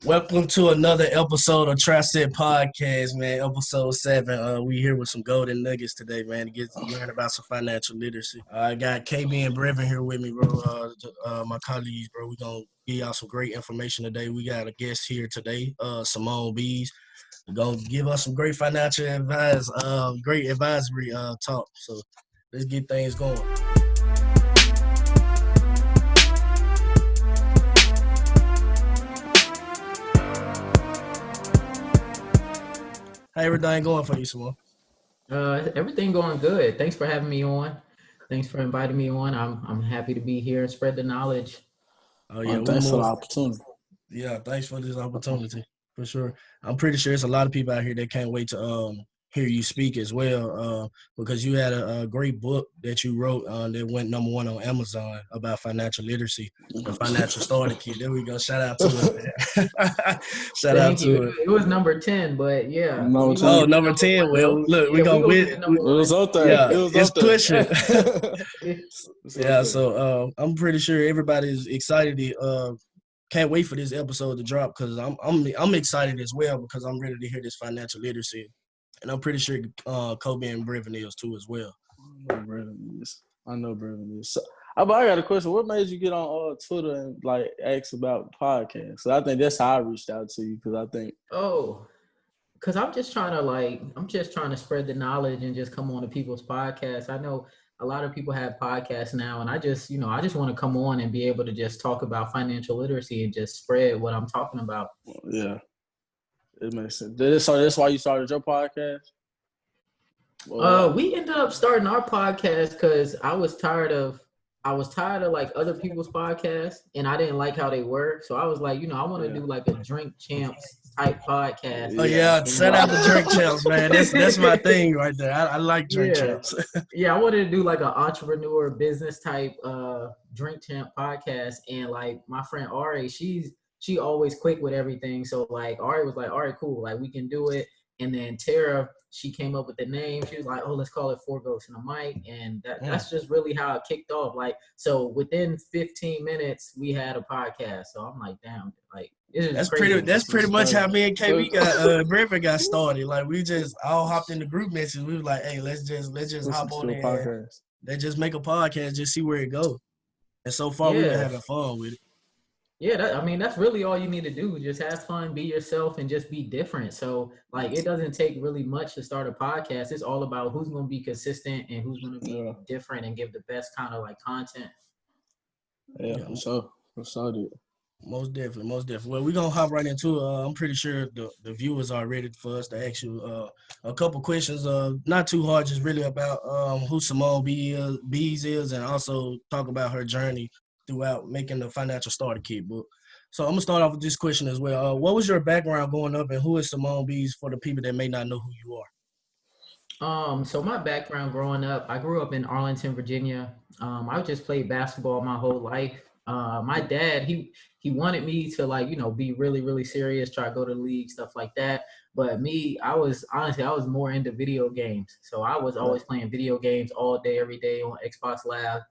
Welcome to another episode of TrapSet Podcast, man. Episode 7. We here with some golden nuggets today, man, to learn about some financial literacy. I got KB and Brevin here with me, bro. My colleagues, bro. We're gonna give y'all some great information today. We got a guest here today, Simone B Bees. Gonna give us some great financial advice, great advisory talk. So let's get things going. How everything going for you, Simone? Everything going good. Thanks for having me on. Thanks for inviting me on. I'm happy to be here and spread the knowledge. Oh yeah, thanks for the opportunity. Yeah, thanks for this opportunity for sure. I'm pretty sure there's a lot of people out here that can't wait to hear you speak as well, because you had a great book that you wrote that went number 1 on Amazon about financial literacy, the Financial Starter Kit. There we go. Shout out to it, man. Thank you. It was number 10, but yeah. Number 10. Well, look, we're going to win. It was up there. Yeah, it's pushing. Yeah, so I'm pretty sure everybody's excited. Can't wait for this episode to drop because I'm excited as well because I'm ready to hear this financial literacy. And I'm pretty sure Kobe and Brevin is too as well. I know Brevin is. So, I got a question. What made you get on Twitter and like ask about podcasts? So I think that's how I reached out to you because I think. Because I'm just trying to spread the knowledge and just come on to people's podcasts. I know a lot of people have podcasts now, and I just want to come on and be able to just talk about financial literacy and just spread what I'm talking about. Yeah. It makes sense. So that's why you started your podcast? We ended up starting our podcast because I was tired of like other people's podcasts, and I didn't like how they were. So I was like, I want to do like a Drink Champs type podcast. Oh yeah, set out the Drink Champs, man. That's my thing right there. I like Drink Champs. Yeah, I wanted to do like an entrepreneur business type Drink Champ podcast, and like my friend Ari, she always quick with everything. So like Ari was like, all right, cool, like we can do it. And then Tara, she came up with the name. She was like, oh, let's call it Four Ghosts and a Mic. And that's just really how it kicked off. Like, so within 15 minutes, we had a podcast. So I'm like, damn, like that's pretty much how me and KB got Brevin got started. Like we just all hopped in the group message. We were like, hey, let's just hop on there. Let's just make a podcast, just see where it goes. And so far we've been having fun with it. Yeah, that's really all you need to do. Just have fun, be yourself, and just be different. So, like, it doesn't take really much to start a podcast. It's all about who's going to be consistent and who's going to be different and give the best kind of, like, content. Yeah, for sure, dude. Most definitely. Well, we're going to hop right into it. I'm pretty sure the viewers are ready for us to ask you a couple questions. Not too hard, just really about who Simone B Bees is and also talk about her journey throughout making the Financial Starter Kit book. So I'm gonna start off with this question as well. What was your background growing up, and who is Simone Bees for the people that may not know who you are? So my background growing up, I grew up in Arlington, Virginia. I just played basketball my whole life. My dad, he wanted me to be really, really serious, try to go to the league, stuff like that. But me, I was more into video games. So I was always playing video games all day, every day on Xbox Live,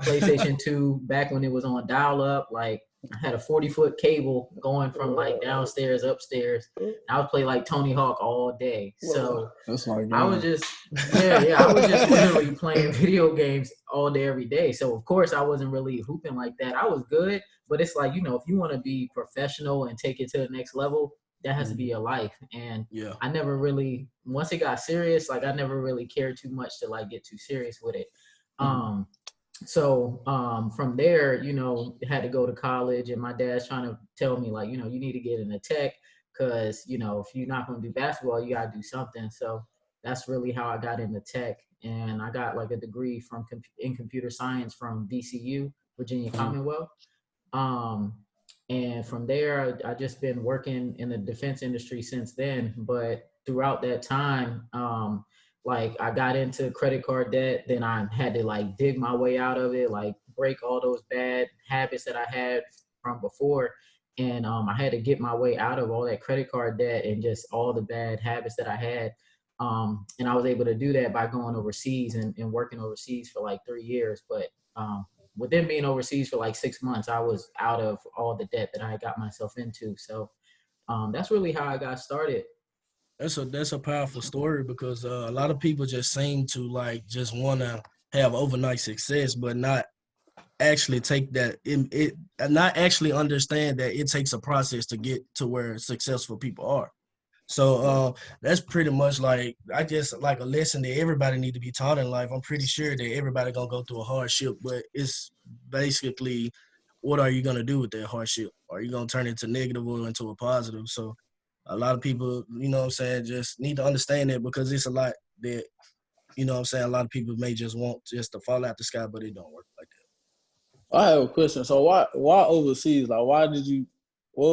PlayStation 2, back when it was on dial-up. Like I had a 40-foot cable going from like downstairs, upstairs. I would play like Tony Hawk all day. So I was just literally playing video games all day, every day. So of course I wasn't really hooping like that. I was good, but it's like, if you want to be professional and take it to the next level, that has to be your life. And I never really, once it got serious, like I never really cared too much to like get too serious with it. So from there, had to go to college, and my dad's trying to tell me like, you need to get into tech because, if you're not going to do basketball, you got to do something. So that's really how I got into tech. And I got like a degree in computer science from VCU, Virginia Commonwealth. And from there, I just been working in the defense industry since then. But throughout that time, like I got into credit card debt, then I had to like dig my way out of it, like break all those bad habits that I had from before. And I had to get my way out of all that credit card debt and just all the bad habits that I had. And I was able to do that by going overseas and working overseas for like 3 years. But with them being overseas for like 6 months, I was out of all the debt that I got myself into. So that's really how I got started. That's a powerful story because a lot of people just seem to like just want to have overnight success, but not actually take that it not actually understand that it takes a process to get to where successful people are. So that's pretty much like, I guess, like a lesson that everybody need to be taught in life. I'm pretty sure that everybody gonna go through a hardship, but it's basically, what are you gonna do with that hardship? Are you gonna turn it into negative or into a positive? So a lot of people, you know what I'm saying, just need to understand that, because it's a lot that, you know what I'm saying, a lot of people may just want just to fall out the sky, but it don't work like that. I have a question. So why overseas? Like, what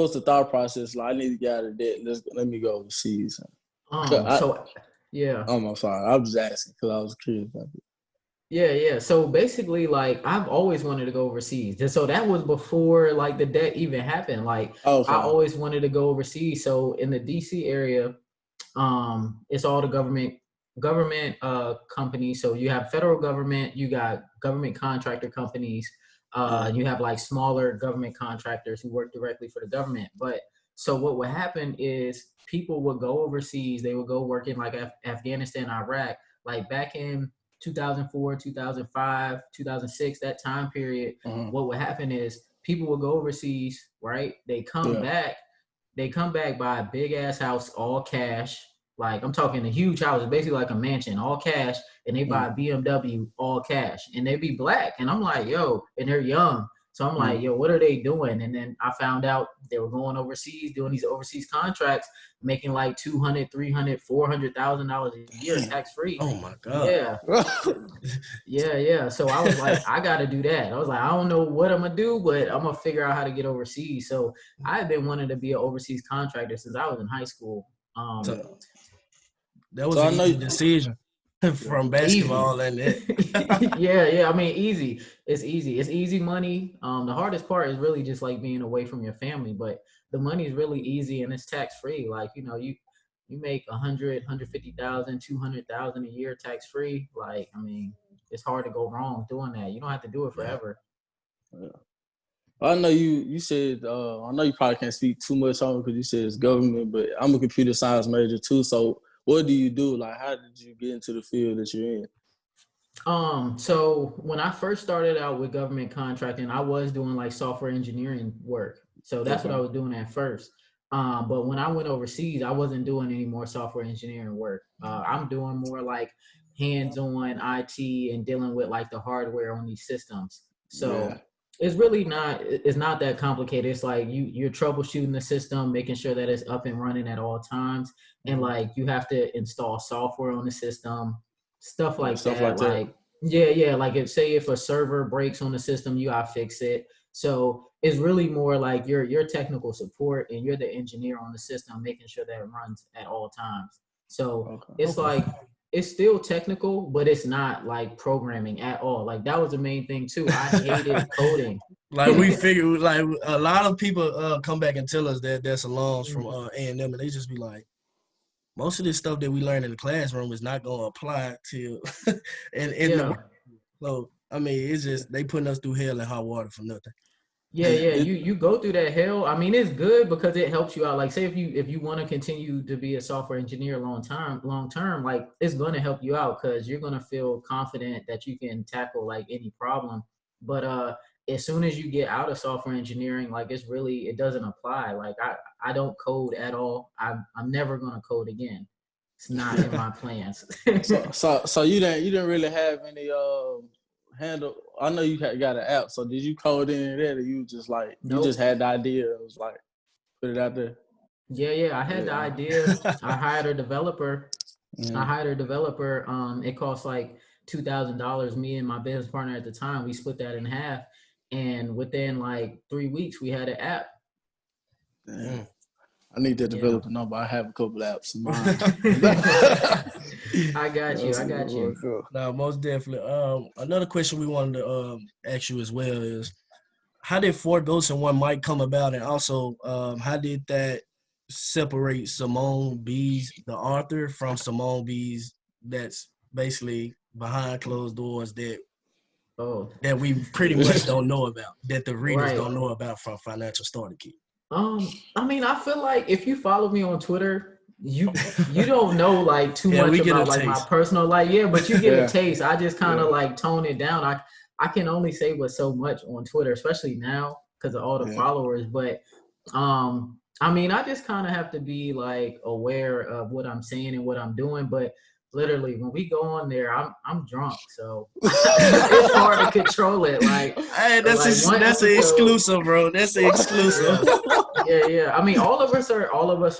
was the thought process? Like, I need to get out of debt. Let me go overseas. Yeah. I'm sorry. I'm just asking because I was curious about it. Yeah. So basically, like, I've always wanted to go overseas. So that was before like the debt even happened. Like, Okay. I always wanted to go overseas. So in the DC area, it's all the government companies. So you have federal government, you got government contractor companies, you have like smaller government contractors who work directly for the government. But so what would happen is people would go overseas, they would go work in like Afghanistan, Iraq, like back in 2004, 2005, 2006, that time period. What would happen is people would go overseas, right? They come back, buy a big ass house, all cash. Like, I'm talking a huge house, basically like a mansion, all cash, and they buy a BMW, all cash, and they be black. And I'm like, yo, and they're young. So I'm like, yo, what are they doing? And then I found out they were going overseas, doing these overseas contracts, making like $200,000, $300,000, $400,000 a year tax free. Oh my God. Yeah. So I was like, I got to do that. I was like, I don't know what I'm gonna do, but I'm gonna figure out how to get overseas. So I've been wanting to be an overseas contractor since I was in high school. That was an easy decision from basketball and that. Yeah. I mean, easy. It's easy. It's easy money. The hardest part is really just like being away from your family, but the money is really easy and it's tax free. Like, you know, you make 100, 150,000, 200,000 a year tax free. Like, I mean, it's hard to go wrong doing that. You don't have to do it forever. Yeah. I know you said, I know you probably can't speak too much on it because you said it's government, but I'm a computer science major too. So what do you do? Like, how did you get into the field that you're in? So when I first started out with government contracting, I was doing like software engineering work. So that's what I was doing at first. But when I went overseas, I wasn't doing any more software engineering work. I'm doing more like hands-on IT and dealing with like the hardware on these systems. So it's really not that complicated. It's like you're troubleshooting the system, making sure that it's up and running at all times. And like you have to install software on the system, stuff like that. Like, like if a server breaks on the system, you gotta fix it. So it's really more like your technical support and you're the engineer on the system, making sure that it runs at all times. So it's like, it's still technical, but it's not like programming at all. Like that was the main thing too. I hated coding. Like we figured, like a lot of people come back and tell us that there's alums from A&M, and they just be like, most of this stuff that we learn in the classroom is not going to apply to so I mean, it's just they putting us through hell and hot water for nothing. Yeah. You go through that hell. I mean, it's good because it helps you out. Like, say if you want to continue to be a software engineer long term, like it's going to help you out because you're going to feel confident that you can tackle like any problem. But as soon as you get out of software engineering, like it doesn't apply. Like I don't code at all. I'm never going to code again. It's not in my plans. so you didn't really have any handle. I know you got an app. So did you code in there, or you just like you just had the idea? It was like put it out there. Yeah. I had the idea. I hired a developer. It cost like $2,000. Me and my business partner at the time, we split that in half, and within like 3 weeks, we had an app. Damn. I need that developer number. I have a couple apps in mind. I got you. No, most definitely. Another question we wanted to ask you as well is, how did Four Ghosts and One Mic come about, and also how did that separate Simone Bees, the author, from Simone Bees that's basically behind closed doors that that we pretty much don't know about, that the readers Right. don't know about from Financial Starter Kit? I mean, I feel like if you follow me on Twitter, you don't know like too much about like my personal life. Yeah, but you get a taste. I just kind of like tone it down. I can only say but so much on Twitter, especially now because of all the followers. But I mean, I just kind of have to be like aware of what I'm saying and what I'm doing. But literally, when we go on there, I'm drunk, so it's hard to control it. Like, hey, that's an exclusive, bro. That's an exclusive. Yeah. I mean, all of us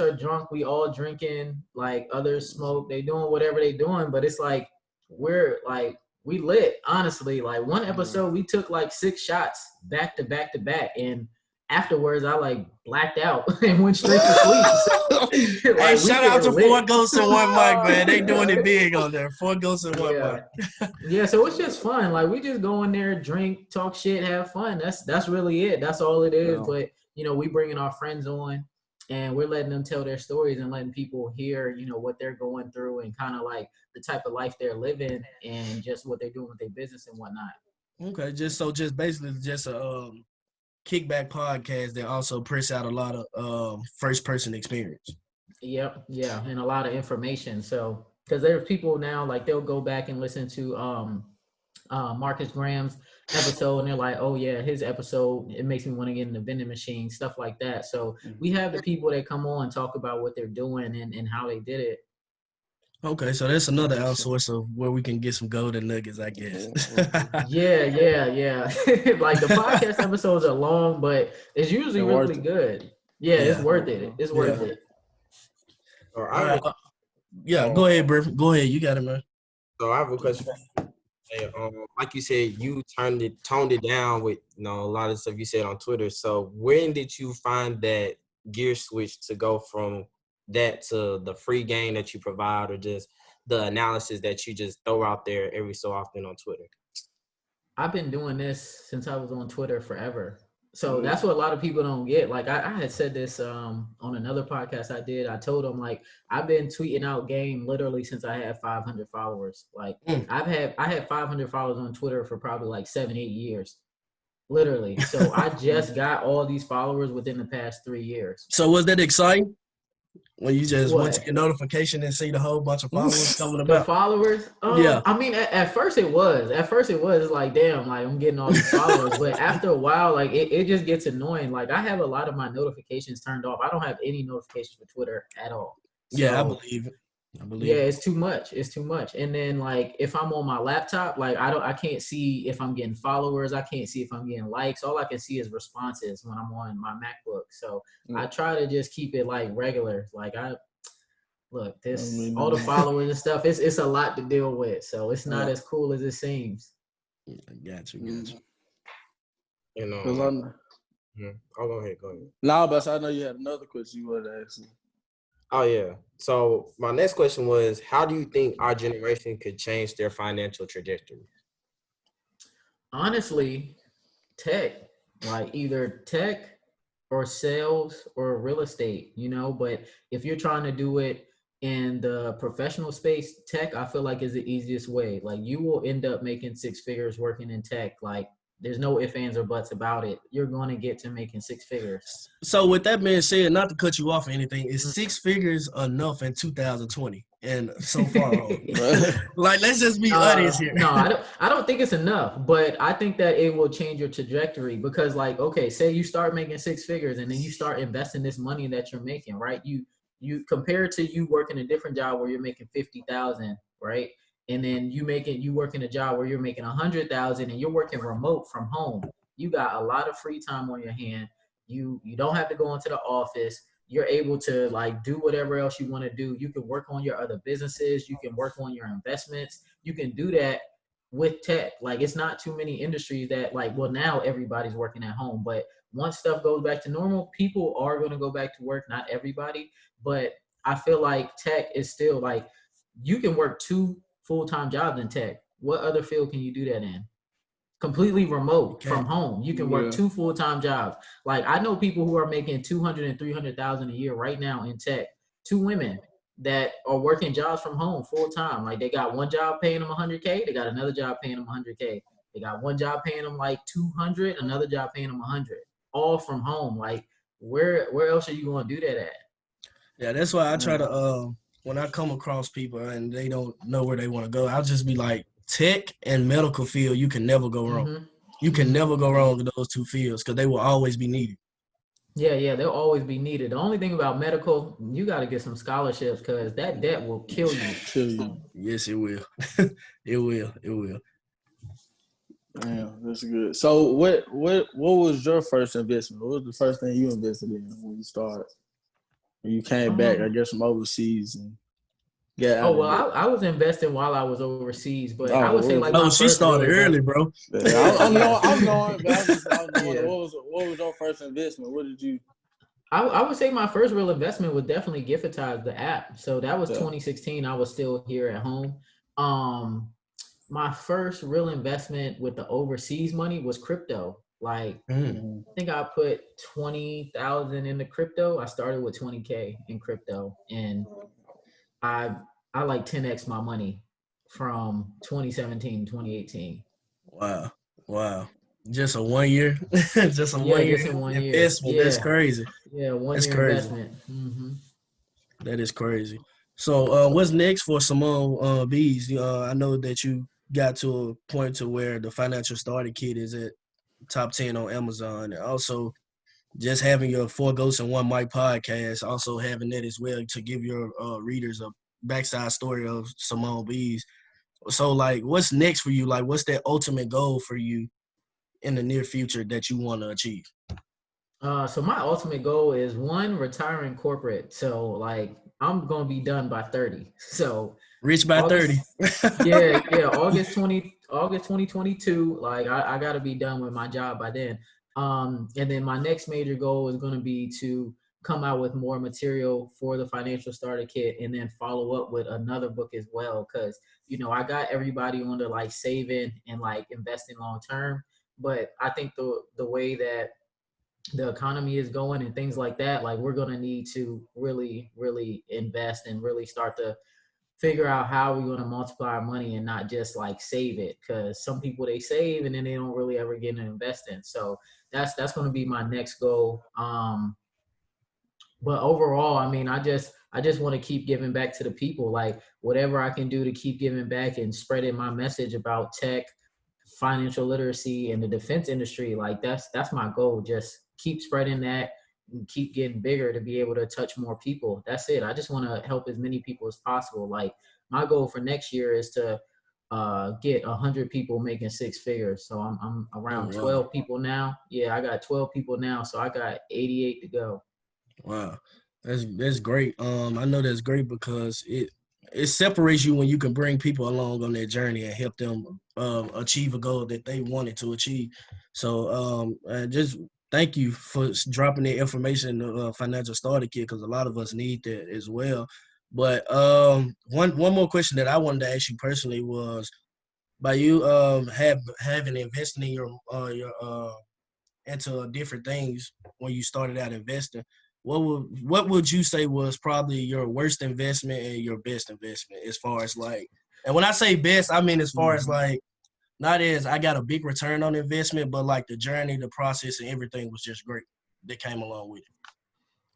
are drunk. We all drinking. Like, others smoke. They doing whatever they doing. But it's like we lit. Honestly, like one episode we took like 6 shots back to back to back, and afterwards I like blacked out and went straight to sleep. Hey, shout out to 4 Ghosts and 1 Mic, man. They doing it big on there. 4 Ghosts and 1 Mic. Yeah, so it's just fun. Like, we just go in there, drink, talk shit, have fun. That's really it. That's all it is. But we bringing our friends on, and we're letting them tell their stories and letting people hear, what they're going through and kind of like the type of life they're living and just what they're doing with their business and whatnot. Okay, just basically a kickback podcast that also press out a lot of first person experience. Yep, yeah, and a lot of information. So, because there's people now, like, they'll go back and listen to Marcus Graham's episode, and they're like, oh yeah, his episode, it makes me want to get in the vending machine, stuff like that. So we have the people that come on and talk about what they're doing and how they did it. Okay, so that's another outsource of where we can get some golden nuggets, I guess. Yeah. Like, the podcast episodes are long, but it's usually really good. Yeah, it's worth it. It's worth it. All right. Go ahead, Griffin. Go ahead. You got it, man. So I have a question. Like you said, you toned it down with a lot of stuff you said on Twitter. So when did you find that gear switch to go from that to the free game that you provide, or just the analysis that you just throw out there every so often on Twitter? I've been doing this since I was on Twitter forever. So that's what a lot of people don't get. Like, I had said this on another podcast I did. I told them, like, I've been tweeting out game literally since I had 500 followers. Like, I had 500 followers on Twitter for probably like 7-8 years, literally. So I just got all these followers within the past 3 years. So was that exciting when you just went to your notification and see the whole bunch of followers coming about? The followers? Yeah. I mean, at first it was. It's like, damn, like, I'm getting all these followers. But after a while, like, it just gets annoying. Like, I have a lot of my notifications turned off. I don't have any notifications for Twitter at all. So, yeah, I believe it. Yeah, it's too much. And then, like, if I'm on my laptop, like, I can't see if I'm getting followers. I can't see if I'm getting likes. All I can see is responses when I'm on my MacBook. So I try to just keep it like regular. Like, all the followers and stuff, it's a lot to deal with. So it's not as cool as it seems. Gotcha. Go ahead. No, but I know you had another question you wanted to ask me. Oh, yeah. So my next question was, how do you think our generation could change their financial trajectory? Honestly, tech, like either tech or sales or real estate, but if you're trying to do it in the professional space, tech, I feel like, is the easiest way. Like, you will end up making 6 figures working in tech. Like, there's no ifs, ands, or buts about it. You're going to get to making 6 figures. So with that being said, not to cut you off or anything, is 6 figures enough in 2020 and so far on? Like, let's just be honest here. No, I don't think it's enough, but I think that it will change your trajectory because, like, okay, say you start making 6 figures and then you start investing this money that you're making, right? You compare it to you working a different job where you're making 50,000, right? And then you work in a job where you're making 100,000 and you're working remote from home. You got a lot of free time on your hand. You don't have to go into the office. You're able to, like, do whatever else you want to do. You can work on your other businesses. You can work on your investments. You can do that with tech. Like, it's not too many industries that, like, well, now everybody's working at home, but once stuff goes back to normal, people are going to go back to work. Not everybody, but I feel like tech is still, like, you can work 2 full-time jobs in tech. What other field can you do that in? Completely remote from home. You can work 2 full-time jobs. Like, I know people who are making 200 and 300,000 a year right now in tech. 2 women that are working jobs from home full-time. Like, they got one job paying them 100K. They got another job paying them 100K. They got one job paying them like 200, another job paying them 100, all from home. Like, where else are you going to do that at? Yeah, that's why I try to when I come across people and they don't know where they want to go, I'll just be like, tech and medical field, you can never go wrong. Mm-hmm. You can never go wrong with those two fields because they will always be needed. Yeah, they'll always be needed. The only thing about medical, you got to get some scholarships because that debt will kill you. Yes, it will. It will. Yeah, that's good. So what was your first investment? What was the first thing you invested in when you started? When you came back, I guess, from overseas and got out of it. I was investing while I was overseas, but I would say like my she first started early, bro. Yeah, I'm knowing, but I was wondering, what was your first investment? What did you? I would say my first real investment was definitely Gifitize, the app. So that was 2016. I was still here at home. My first real investment with the overseas money was crypto. Like, I think I put 20,000 into crypto. I started with 20K in crypto, and I like 10x my money from 2017 to 2018. Wow. Just a 1 year, just a 1 year just in 1 year investment. Yeah, That's crazy. Yeah, 1 That's year crazy. investment. Mm-hmm. That is crazy. So, what's next for Simone Bees? I know that you got to a point to where the Financial Starter Kit is at top 10 on Amazon, and also just having your Four Ghosts and One Mic podcast, also having that as well to give your readers a backside story of Simone Bees. So, like, what's next for you? Like, what's that ultimate goal for you in the near future that you want to achieve? So my ultimate goal is retiring corporate. So like I'm gonna be done by 30. So rich by 30. August 2022. Like I gotta be done with my job by then. And then my next major goal is gonna be to come out with more material for the Financial Starter Kit, and then follow up with another book as well. Cause I got everybody on to like saving and like investing long term. But I think the way that the economy is going and things like that, like we're going to need to really, really invest and really start to figure out how we're going to multiply our money and not just like save it. Because some people, they save and then they don't really ever get to invest in. So that's going to be my next goal. But overall, I mean, I just want to keep giving back to the people. Like whatever I can do to keep giving back and spreading my message about tech, financial literacy, and the defense industry, like that's my goal. Just keep spreading that and keep getting bigger to be able to touch more people. That's it. I just want to help as many people as possible. Like my goal for next year is to get 100 people making 6 figures. So I'm around 12 people now. Yeah, I got 12 people now, so I got 88 to go. Wow, that's great. I know that's great because it separates you when you can bring people along on their journey and help them achieve a goal that they wanted to achieve. So just thank you for dropping the information in the Financial Starter Kit, because a lot of us need that as well. But one more question that I wanted to ask you personally was, by you having invested in your into different things when you started out investing, what would you say was probably your worst investment and your best investment, as far as like, and when I say best, I mean as far as like, not as I got a big return on investment, but like the journey, the process, and everything was just great that came along with it.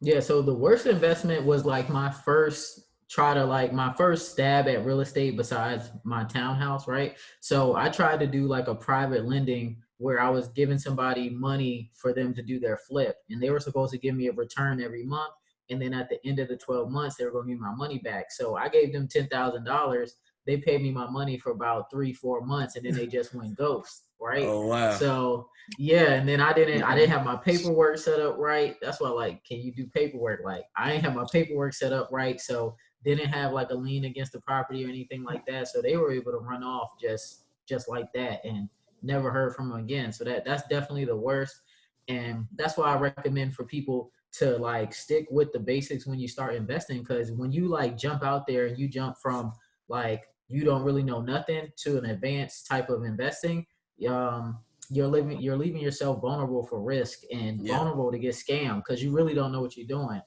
Yeah, so the worst investment was like my first stab at real estate besides my townhouse, right? So I tried to do like a private lending where I was giving somebody money for them to do their flip, and they were supposed to give me a return every month. And then at the end of the 12 months, they were going to give me my money back. So I gave them $10,000. They paid me my money for about 3-4 months, and then they just went ghost, right? Oh wow. So yeah, and then I didn't have my paperwork set up right. That's why, like, can you do paperwork? Like, I ain't have my paperwork set up right, so didn't have like a lien against the property or anything like that. So they were able to run off just like that, and never heard from them again. So that's definitely the worst. And that's why I recommend for people to like stick with the basics when you start investing, because when you like jump out there and you jump from like you don't really know nothing to an advanced type of investing, you're leaving yourself vulnerable for risk and vulnerable to get scammed because you really don't know what you're doing.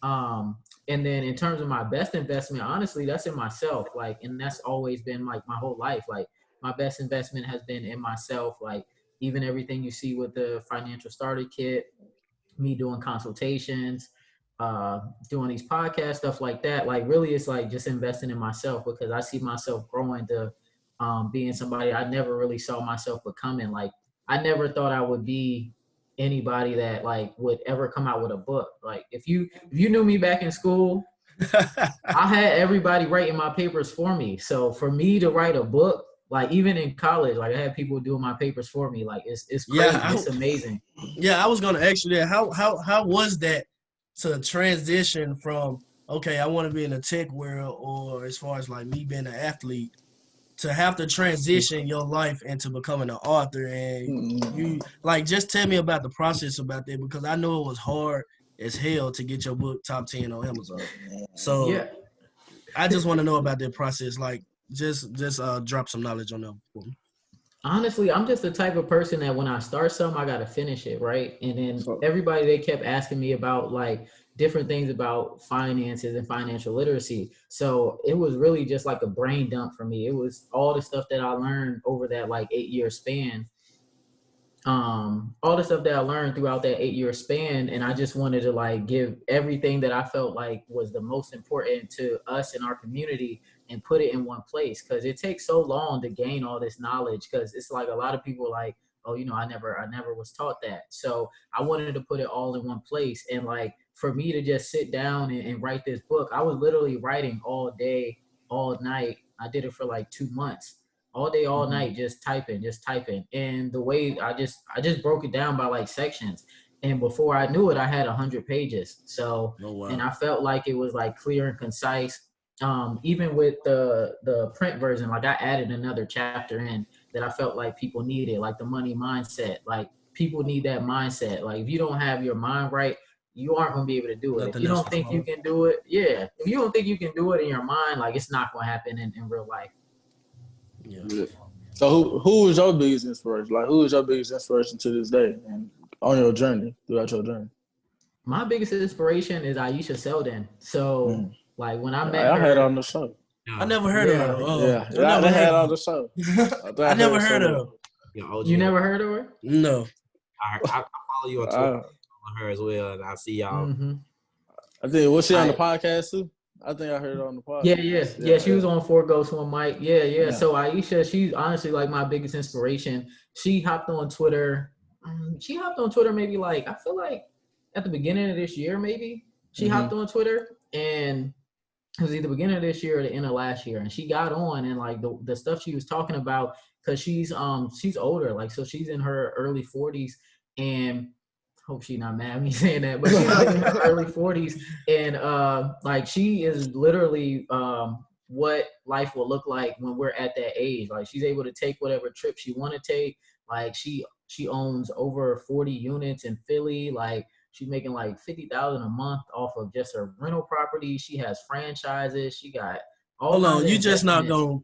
And then in terms of my best investment, honestly, that's in myself. Like, and that's always been like my whole life. Like my best investment has been in myself. Like even everything you see with the financial starter kit, me doing consultations, doing these podcasts, stuff like that. Like really it's like just investing in myself because I see myself growing to being somebody I never really saw myself becoming. Like I never thought I would be anybody that like would ever come out with a book. Like if you knew me back in school, I had everybody writing my papers for me. So for me to write a book, like even in college, like I had people doing my papers for me. Like it's crazy. Yeah, it's amazing. Yeah, I was gonna ask you that. How was that to transition from okay, I want to be in the tech world, or as far as like me being an athlete, to have to transition your life into becoming an author? And you like just tell me about the process about that because I know it was hard as hell to get your book top 10 on Amazon. So yeah. I just want to know about that process. Like just drop some knowledge on them for me. Honestly, I'm just the type of person that when I start something, I got to finish it, right? And then everybody, they kept asking me about like different things about finances and financial literacy. So it was really just like a brain dump for me. It was all the stuff that I learned over that like 8-year span. All the stuff that I learned throughout that 8-year span. And I just wanted to like give everything that I felt like was the most important to us in our community and put it in one place. Cause it takes so long to gain all this knowledge. Cause it's like a lot of people like, oh, you know, I never was taught that. So I wanted to put it all in one place. And like, for me to just sit down and write this book, I was literally writing all day, all night. I did it for like 2 months. All day, all night, just typing. And the way I just broke it down by like sections. And before I knew it, I had 100 pages. So, and I felt like it was like clear and concise. Even with the print version, like I added another chapter in that I felt like people needed, like the money mindset. Like people need that mindset. Like if you don't have your mind right, you aren't going to be able to do it. If you don't think you can do it, if you don't think you can do it in your mind, like it's not going to happen in real life. Yeah. So who was your biggest inspiration? Like who is your biggest inspiration to this day and on your journey, throughout your journey? My biggest inspiration is Aisha Selden. So like when I met her, I had her on the show. I never heard of her. I had her on the show. I never heard of her. You never heard of her? No. I follow you on Twitter. I her as well, and I see y'all. I think was she on the podcast too? I think I heard her on the podcast. Yeah. She was on Four Ghosts One Mic. Yeah. So Aisha, she's honestly like my biggest inspiration. She hopped on Twitter. Maybe like I feel like at the beginning of this year, maybe she hopped on Twitter, and it was either beginning of this year or the end of last year. And she got on and like the stuff she was talking about, because she's older, like so she's in her early 40s, and hope she's not mad at me saying that, but she's like in her early 40s, and like she is literally what life will look like when we're at that age. Like she's able to take whatever trip she want to take. Like she owns over 40 units in Philly. Like she's making like $50,000 a month off of just her rental property. She has franchises. She got all. Hold on, you just not gonna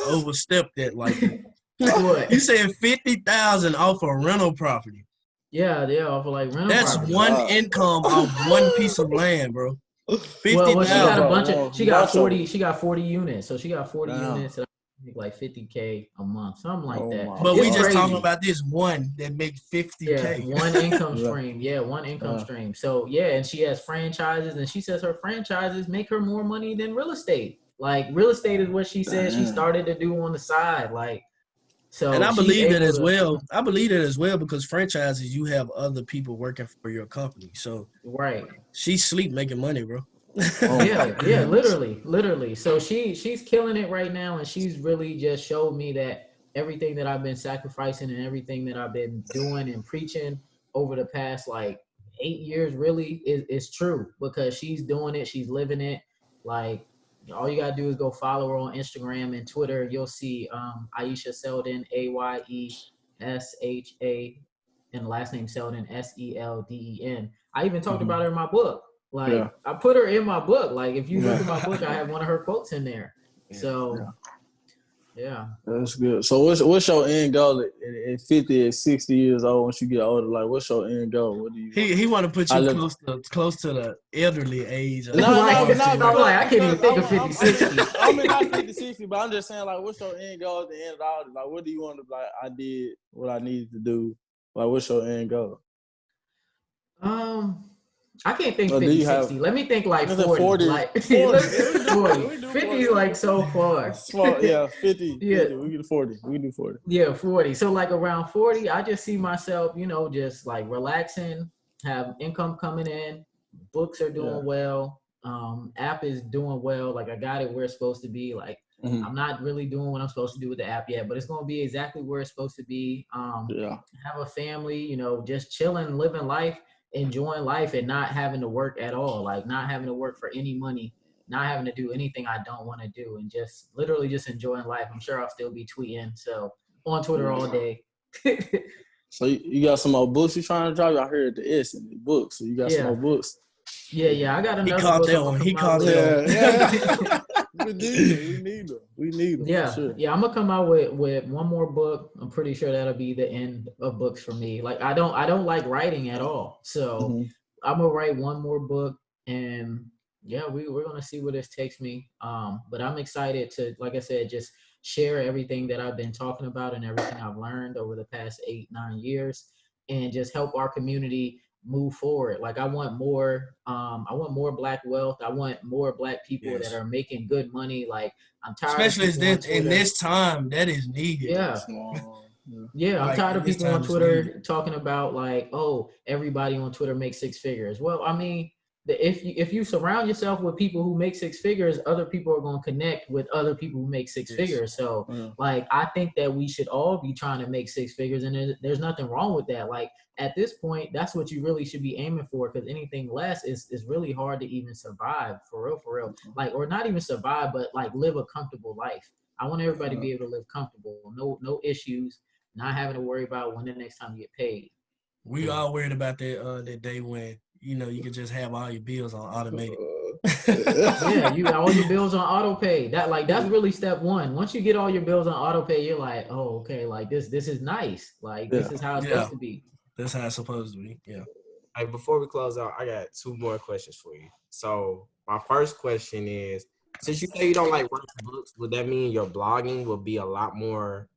overstep that like that. What? You saying 50,000 off a rental property? Yeah, off of like rental. That's property. One income off one piece of land, bro. 50,000. Well, she got a bunch of. She got 40. She got 40 units. So she got 40 units. And I think like $50K a month, something like that. But we just talking about this one that makes $50K. Yeah, one income stream. Yeah, one income stream. So and she has franchises, and she says her franchises make her more money than real estate. Like real estate is what she says she started to do on the side. Like. So and I believe that as well. I believe that as well because franchises, you have other people working for your company. So she sleep making money, bro. literally. So she's killing it right now, and she's really just showed me that everything that I've been sacrificing and everything that I've been doing and preaching over the past like 8 years really is true, because she's doing it, she's living it. Like. All you gotta do is go follow her on Instagram and Twitter. You'll see Aisha Selden, AYESHA, and the last name Selden, SELDEN. I even talked about her in my book. Like I put her in my book. Like if you look at my book, I have one of her quotes in there. So Yeah. That's good. So what's your end goal at 50, at 60 years old? Once you get older, like what's your end goal? What do you? He want to put you close to the elderly age. I'm like, I can't even think of 50, 60. I mean, not 50, 60, but I'm just saying, like, what's your end goal at the end of all this? Like, what do you want to, like, I did what I needed to do. Like, what's your end goal? I can't think 50, 60. Let me think like 40. Like 40. 50 is like so far. Yeah, 50. Yeah. 50. We can do 40. We can do 40. Yeah, 40. So like around 40, I just see myself, you know, just like relaxing, have income coming in, books are doing well, app is doing well. Like I got it where it's supposed to be. Like I'm not really doing what I'm supposed to do with the app yet, but it's going to be exactly where it's supposed to be. Have a family, you know, just chilling, living life, enjoying life, and not having to work at all. Like not having to work for any money, not having to do anything I don't want to do, and just literally just enjoying life. I'm sure I'll still be tweeting, so on Twitter all day. So you got some more books you trying to drop? I heard the S in the books. So you got some more books? Yeah. I got another book. He caught that one. He caught that one. We need them. Yeah, for sure. Yeah. I'm gonna come out with one more book. I'm pretty sure that'll be the end of books for me. Like I don't like writing at all, so I'm gonna write one more book, and yeah, we're gonna see where this takes me. But I'm excited to, like I said, just share everything that I've been talking about and everything I've learned over the past 8-9 years, and just help our community move forward. Like I want more Black wealth. I want more Black people that are making good money. Like I'm tired especially of people in this time that is needed. Yeah, I'm tired of people on Twitter talking about like, oh, everybody on Twitter makes 6 figures. Well, I mean, if you surround yourself with people who make 6 figures, other people are going to connect with other people who make 6 figures. So like, I think that we should all be trying to make 6 figures, and there's nothing wrong with that. Like at this point, that's what you really should be aiming for, because anything less is really hard to even survive, for real. Like, or not even survive, but like live a comfortable life. I want everybody to be able to live comfortable, no issues, not having to worry about when the next time you get paid. We all worried about that day when, you know, you can just have all your bills on automated. Yeah, you got all your bills on auto pay. That's really step one. Once you get all your bills on auto pay, you're like, oh, okay, like this is nice. Like this is how it's supposed to be. That's how it's supposed to be. Yeah. Hey, before we close out, I got 2 more questions for you. So my first question is, since you say you don't like writing books, would that mean your blogging will be a lot more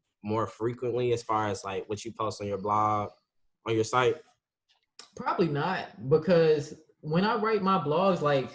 frequently, as far as like what you post on your blog, on your site? Probably not, because when I write my blogs, like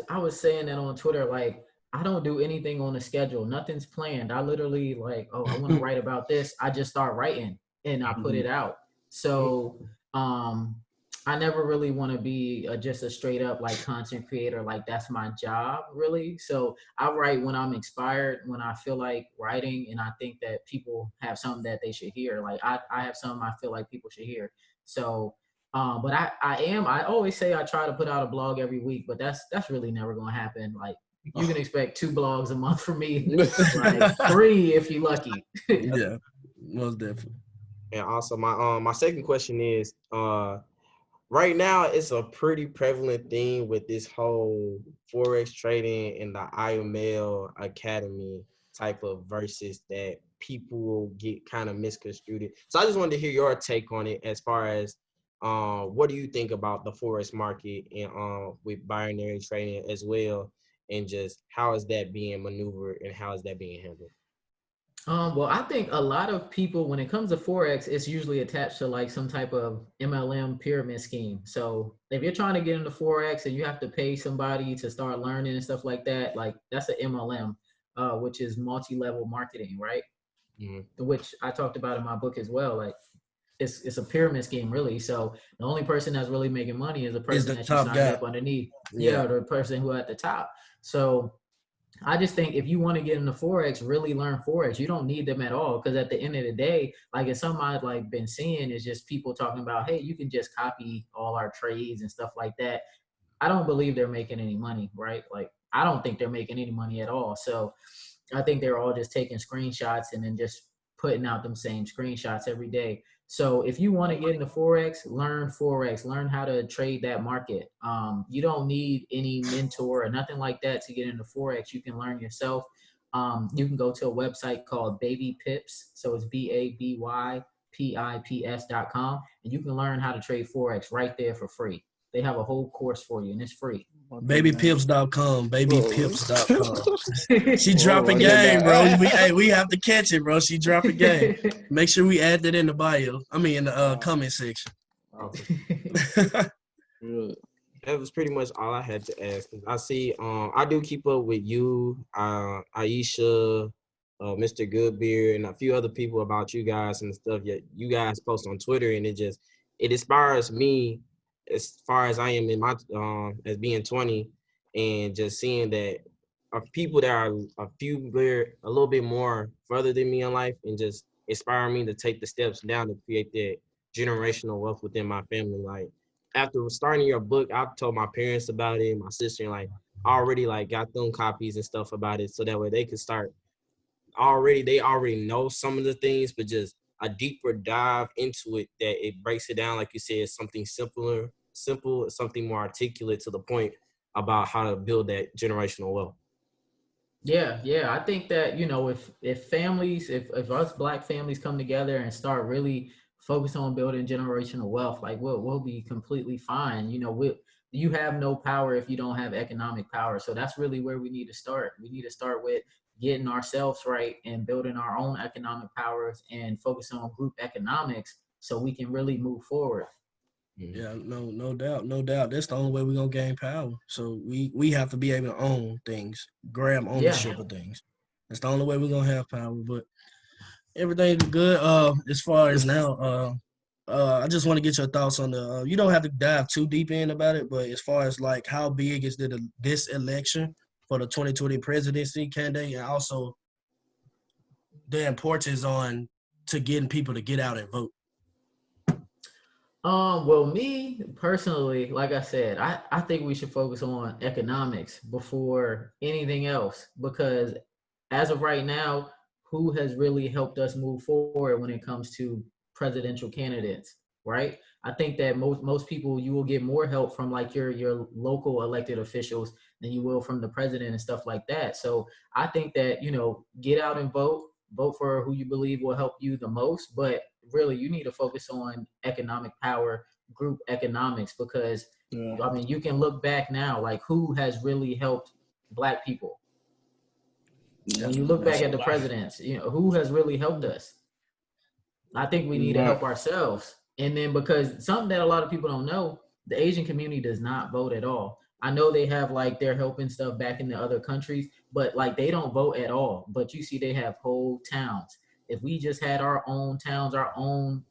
I was saying that on Twitter, like I don't do anything on a schedule. Nothing's planned. I literally like, oh, I want to write about this. I just start writing and I put it out. So I never really want to be just a straight up like content creator. Like that's my job really. So I write when I'm inspired, when I feel like writing, and I think that people have something that they should hear. Like I have something I feel like people should hear. So but I always say I try to put out a blog every week, but that's really never going to happen. Like you can expect 2 blogs a month from me, like 3 if you're lucky. Yeah, most definitely. And also my second question is, right now it's a pretty prevalent thing with this whole Forex trading and the IML Academy type of verses that people will get kind of misconstrued. So I just wanted to hear your take on it, as far as what do you think about the Forex market and with binary trading as well, and just how is that being maneuvered and how is that being handled? Well, I think a lot of people, when it comes to Forex, it's usually attached to like some type of MLM pyramid scheme. So if you're trying to get into Forex and you have to pay somebody to start learning and stuff like that, like that's an MLM, which is multi-level marketing, right? Which I talked about in my book as well. Like it's a pyramid scheme really. So the only person that's really making money is the person that you sign up underneath. Yeah, the person who at the top. So I just think if you want to get into Forex, really learn Forex. You don't need them at all, because at the end of the day, like it's something I've like been seeing is just people talking about, hey, you can just copy all our trades and stuff like that. I don't believe they're making any money, right? Like I don't think they're making any money at all. So I think they're all just taking screenshots and then just putting out them same screenshots every day. So if you want to get into Forex, learn how to trade that market. You don't need any mentor or nothing like that to get into Forex. You can learn yourself. you can go to a website called Baby Pips. So it's BABYPIPS.com, and you can learn how to trade Forex right there for free. They have a whole course for you, and it's free. Babypips.com, babypips.com. She dropping game, bro. We have to catch it, bro. She dropping game. Make sure we add that in the bio. I mean, in the comment section. That was pretty much all I had to ask. I see, I do keep up with you, Aisha, Mr. Goodbeer, and a few other people about you guys and stuff. Yet you guys post on Twitter, and it inspires me as far as I am in my as being 20, and just seeing that people that are a little bit more further than me in life, and just inspire me to take the steps down to create that generational wealth within my family. Like, after starting your book, I told my parents about it, my sister, and like already like got them copies and stuff about it, so that way they could start they already know some of the things, but just a deeper dive into it, that it breaks it down, like you said, something simple, something more articulate to the point about how to build that generational wealth. Yeah. I think that, if families, if us Black families come together and start really focus on building generational wealth, like we'll be completely fine. You have no power if you don't have economic power. So that's really where we need to start. We need to start with getting ourselves right and building our own economic powers and focus on group economics so we can really move forward. Yeah, no doubt. That's the only way we're gonna gain power. So we have to be able to own things, grab ownership of things. That's the only way we're gonna have power. But everything's good. As far as now, I just want to get your thoughts on the. You don't have to dive too deep in about it, but as far as like how big is this election for the 2020 presidency candidate, and also the importance to getting people to get out and vote. Well, me personally, like I said, I think we should focus on economics before anything else, because as of right now, who has really helped us move forward when it comes to presidential candidates, right? I think that most people, you will get more help from like your local elected officials than you will from the president and stuff like that. So I think that, get out and vote for who you believe will help you the most, but really you need to focus on economic power, group economics, because I mean, you can look back now, like who has really helped Black people? When you look back at the presidents, who has really helped us? I think we need to help ourselves. And then, because something that a lot of people don't know, the Asian community does not vote at all. I know they have like they're helping stuff back in the other countries, but like they don't vote at all. But you see, they have whole towns. If we just had our own towns, our own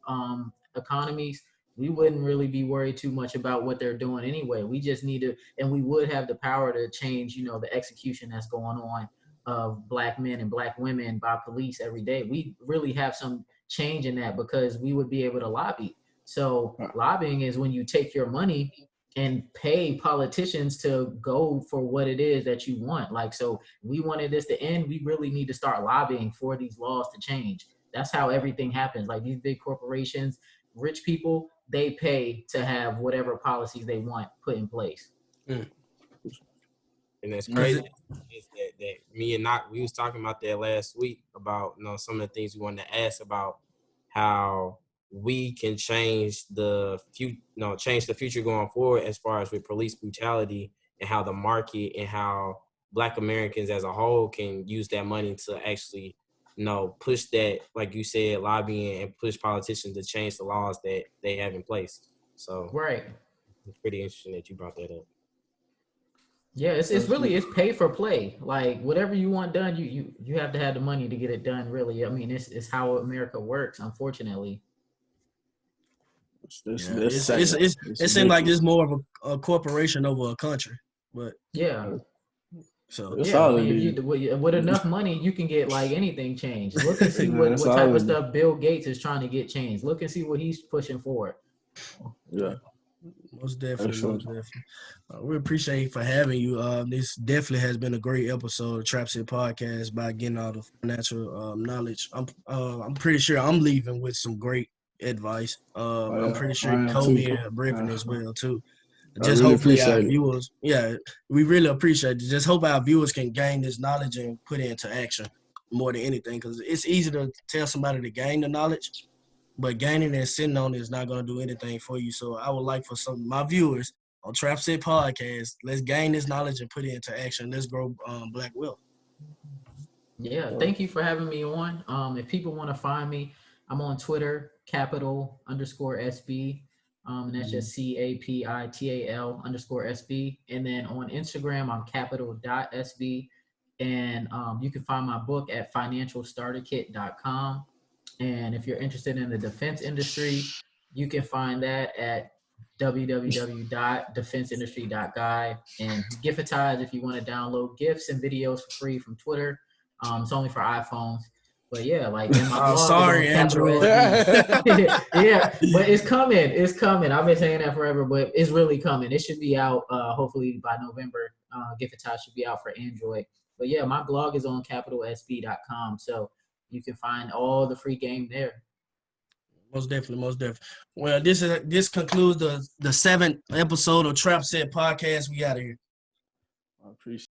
economies, we wouldn't really be worried too much about what they're doing anyway. We just need to, and we would have the power to change, the execution that's going on of Black men and Black women by police every day. We really have some change in that because we would be able to lobby. So lobbying is when you take your money and pay politicians to go for what it is that you want. Like, so we wanted this to end, we really need to start lobbying for these laws to change. That's how everything happens. Like these big corporations, rich people, they pay to have whatever policies they want put in place. And that's crazy. Is that me and we was talking about that last week about some of the things we wanted to ask about how we can change the future going forward as far as with police brutality, and how the market and how Black Americans as a whole can use that money to actually push that, like you said, lobbying and push politicians to change the laws that they have in place. So it's pretty interesting that you brought that up. Yeah, it's pay for play. Like whatever you want done, you have to have the money to get it done. Really, I mean, it's how America works. Unfortunately, it seems like it's more of a corporation over a country. But so with enough money, you can get like anything changed. Look and see what type of stuff Bill Gates is trying to get changed. Look and see what he's pushing for. Yeah. Most definitely. We appreciate you for having you. This definitely has been a great episode of TrapSet Podcast by getting all the financial knowledge. I'm pretty sure I'm leaving with some great advice. I'm pretty sure Kobe and Brevin as well too. Just really hopefully our appreciate it. viewers, we really appreciate it. Just hope our viewers can gain this knowledge and put it into action more than anything, because it's easy to tell somebody to gain the knowledge, but gaining and sitting on it is not going to do anything for you. So I would like for some of my viewers on TrapSet Podcast, let's gain this knowledge and put it into action. Let's grow Black wealth. Yeah, thank you for having me on. If people want to find me, I'm on Twitter, capital_SB. And that's just CAPITAL_SB. And then on Instagram, I'm capital.SB. And you can find my book at financiallstarterkit.com. And if you're interested in the defense industry, you can find that at www.defenseindustry.guide. And Giftize if you want to download gifts and videos for free from Twitter. It's only for iPhones. But yeah, like, and my blog sorry, is on Android. Yeah, but it's coming. It's coming. I've been saying that forever, but it's really coming. It should be out hopefully by November. Giftize should be out for Android. But yeah, my blog is on capitalsb.com. So you can find all the free game there. Most definitely. Well, this concludes the 7th episode of TrapSet Podcast. We out of here. I appreciate it.